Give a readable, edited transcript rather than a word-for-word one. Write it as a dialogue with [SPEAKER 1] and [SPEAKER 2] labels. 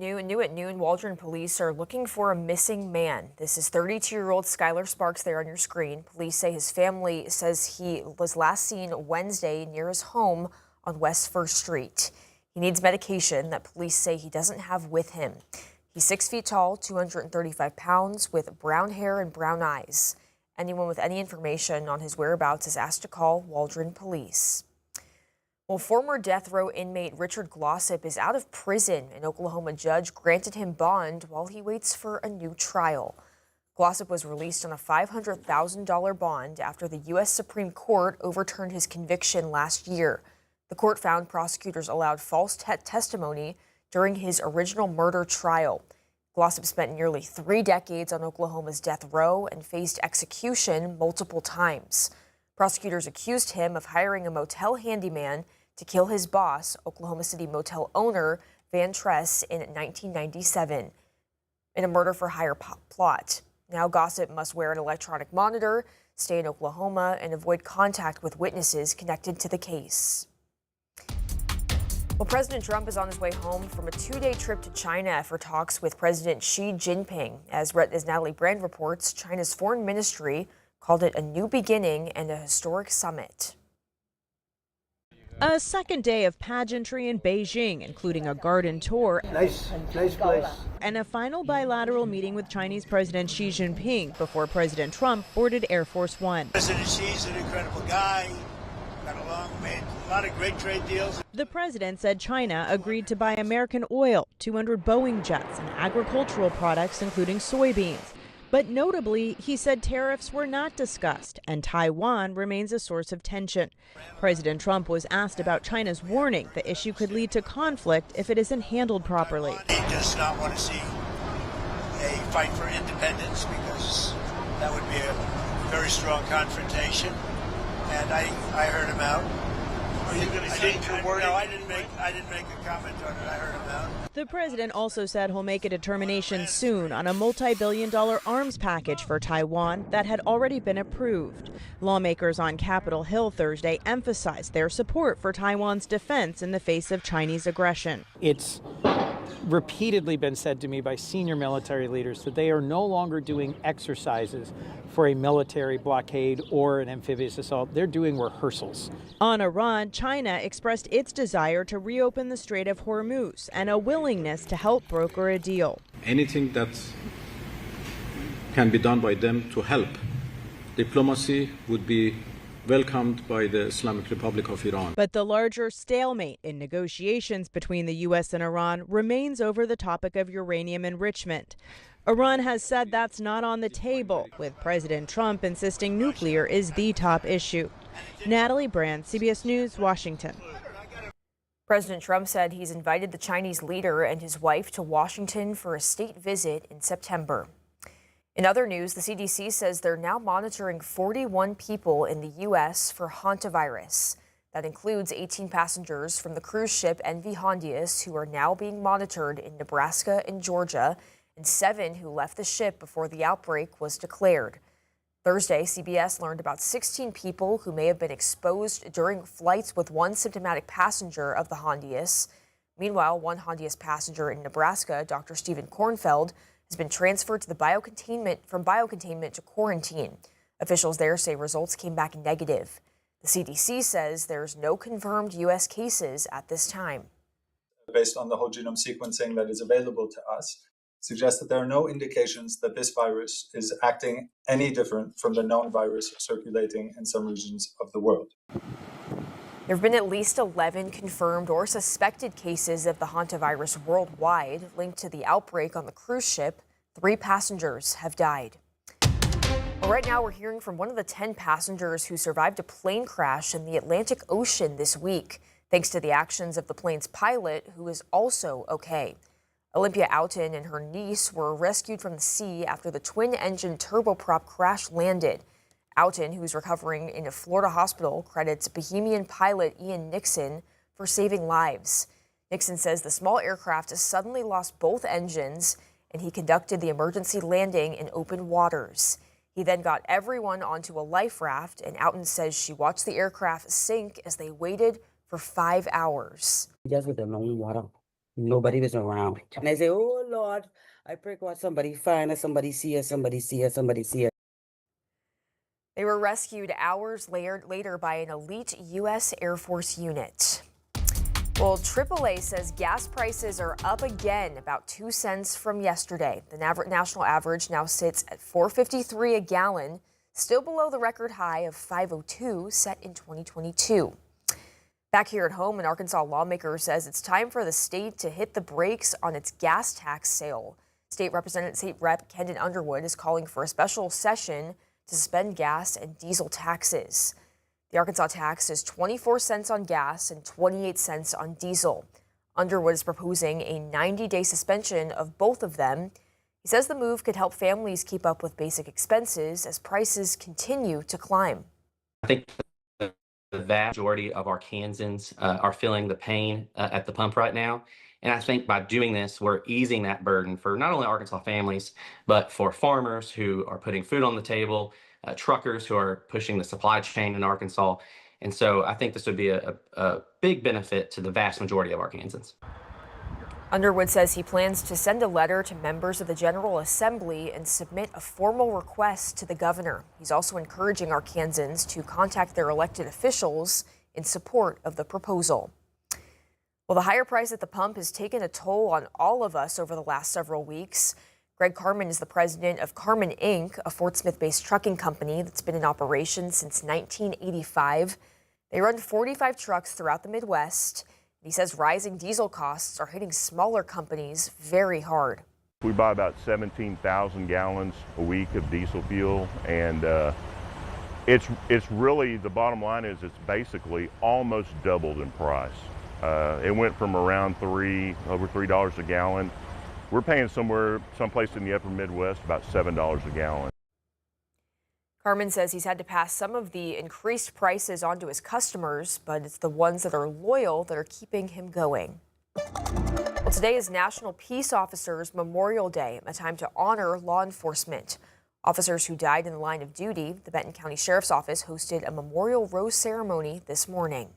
[SPEAKER 1] New at noon, Waldron police are looking for a missing man. This is 32-year-old Skylar Sparks there on your screen. Police say his family says he was last seen Wednesday near his home on West 1st Street. He needs medication that police say he doesn't have with him. He's 6 feet tall, 235 pounds, with brown hair and brown eyes. Anyone with any information on his whereabouts is asked to call Waldron police. Well, former death row inmate Richard Glossip is out of prison. An Oklahoma judge granted him bond while he waits for a new trial. Glossip was released on a $500,000 bond after the U.S. Supreme Court overturned his conviction last year. The court found prosecutors allowed false testimony during his original murder trial. Glossip spent nearly 3 decades on Oklahoma's death row and faced execution multiple times. Prosecutors accused him of hiring a motel handyman to kill his boss, Oklahoma City motel owner Van Tress, in 1997 in a murder-for-hire plot. Now Glossip must wear an electronic monitor, stay in Oklahoma, and avoid contact with witnesses connected to the case. Well, President Trump is on his way home from a 2-day trip to China for talks with President Xi Jinping. As Natalie Brand reports, China's foreign ministry called it a new beginning and a historic summit.
[SPEAKER 2] A second day of pageantry in Beijing, including a garden tour
[SPEAKER 3] Nice place.
[SPEAKER 2] and a final bilateral meeting with Chinese President Xi Jinping before President Trump boarded Air Force One.
[SPEAKER 3] President Xi's an incredible guy. Got along, made a lot of great trade deals.
[SPEAKER 2] The president said China agreed to buy American oil, 200 Boeing jets, and agricultural products, including soybeans. But notably, he said tariffs were not discussed, and Taiwan remains a source of tension. President Trump was asked about China's warning the issue could lead to conflict if it isn't handled properly.
[SPEAKER 3] He does not want to see a fight for independence because that would be a very strong confrontation. And I heard him out. Are you going to change your wording? No, I didn't make a comment on it. I heard him out.
[SPEAKER 2] The president also said he'll make a determination soon on a multi-billion-dollar arms package for Taiwan that had already been approved. Lawmakers on Capitol Hill Thursday emphasized their support for Taiwan's defense in the face of Chinese aggression.
[SPEAKER 4] It's repeatedly been said to me by senior military leaders that they are no longer doing exercises for a military blockade or an amphibious assault. They're doing rehearsals.
[SPEAKER 2] On Iran, China expressed its desire to reopen the Strait of Hormuz and a willingness to help broker a deal.
[SPEAKER 5] Anything that can be done by them to help diplomacy would be welcomed by the Islamic Republic of Iran.
[SPEAKER 2] But the larger stalemate in negotiations between the U.S. and Iran remains over the topic of uranium enrichment. Iran has said that's not on the table, with President Trump insisting nuclear is the top issue. Natalie Brand, CBS News, Washington.
[SPEAKER 1] President Trump said he's invited the Chinese leader and his wife to Washington for a state visit in September. In other news, the CDC says they're now monitoring 41 people in the U.S. for hantavirus. That includes 18 passengers from the cruise ship NV Hondius who are now being monitored in Nebraska and Georgia, and 7 who left the ship before the outbreak was declared. Thursday, CBS learned about 16 people who may have been exposed during flights with one symptomatic passenger of the Hondius. Meanwhile, one Hondius passenger in Nebraska, Dr. Stephen Kornfeld, has been transferred to the biocontainment to quarantine. Officials there say results came back negative. The CDC says there's no confirmed U.S. cases at this time.
[SPEAKER 6] Based on the whole genome sequencing that is available to us, suggests that there are no indications that this virus is acting any different from the known virus circulating in some regions of the world.
[SPEAKER 1] There have been at least 11 confirmed or suspected cases of the hantavirus worldwide linked to the outbreak on the cruise ship. 3 passengers have died. Well, right now, we're hearing from one of the 10 passengers who survived a plane crash in the Atlantic Ocean this week, thanks to the actions of the plane's pilot, who is also okay. Olympia Outen and her niece were rescued from the sea after the twin-engine turboprop crash landed. Outen, who's recovering in a Florida hospital, credits Bohemian pilot Ian Nixon for saving lives. Nixon says the small aircraft suddenly lost both engines, and he conducted the emergency landing in open waters. He then got everyone onto a life raft, and Outen says she watched the aircraft sink as they waited for 5 hours.
[SPEAKER 7] Just with the long water. Nobody was around. And I say, oh Lord, I pray God somebody find us, somebody see us, somebody see us, somebody see us.
[SPEAKER 1] They were rescued hours later by an elite U.S. Air Force unit. Well, AAA says gas prices are up again, about 2 cents from yesterday. The national average now sits at $4.53 a gallon, still below the record high of $5.02 set in 2022. Back here at home, an Arkansas lawmaker says it's time for the state to hit the brakes on its gas tax sale. State Rep Kendon Underwood is calling for a special session to suspend gas and diesel taxes. The Arkansas tax is 24 cents on gas and 28 cents on diesel. Underwood is proposing a 90-day suspension of both of them. He says the move could help families keep up with basic expenses as prices continue to climb.
[SPEAKER 8] I think the vast majority of Arkansans are feeling the pain at the pump right now. And I think by doing this, we're easing that burden for not only Arkansas families, but for farmers who are putting food on the table, truckers who are pushing the supply chain in Arkansas. And so I think this would be a big benefit to the vast majority of Arkansans.
[SPEAKER 1] Underwood says he plans to send a letter to members of the General Assembly and submit a formal request to the governor. He's also encouraging Arkansans to contact their elected officials in support of the proposal. Well, the higher price at the pump has taken a toll on all of us over the last several weeks. Greg Carmen is the president of Carmen Inc., a Fort Smith-based trucking company that's been in operation since 1985. They run 45 trucks throughout the Midwest. He says rising diesel costs are hitting smaller companies very hard.
[SPEAKER 9] We buy about 17,000 gallons a week of diesel fuel, and it's really, the bottom line is it's basically almost doubled in price. It went from around over $3 a gallon. We're paying someplace in the upper Midwest about $7 a gallon.
[SPEAKER 1] Carmen says he's had to pass some of the increased prices on to his customers, but it's the ones that are loyal that are keeping him going. Well, today is National Peace Officers Memorial Day, a time to honor law enforcement. Officers who died in the line of duty, the Benton County Sheriff's Office hosted a memorial rose ceremony this morning.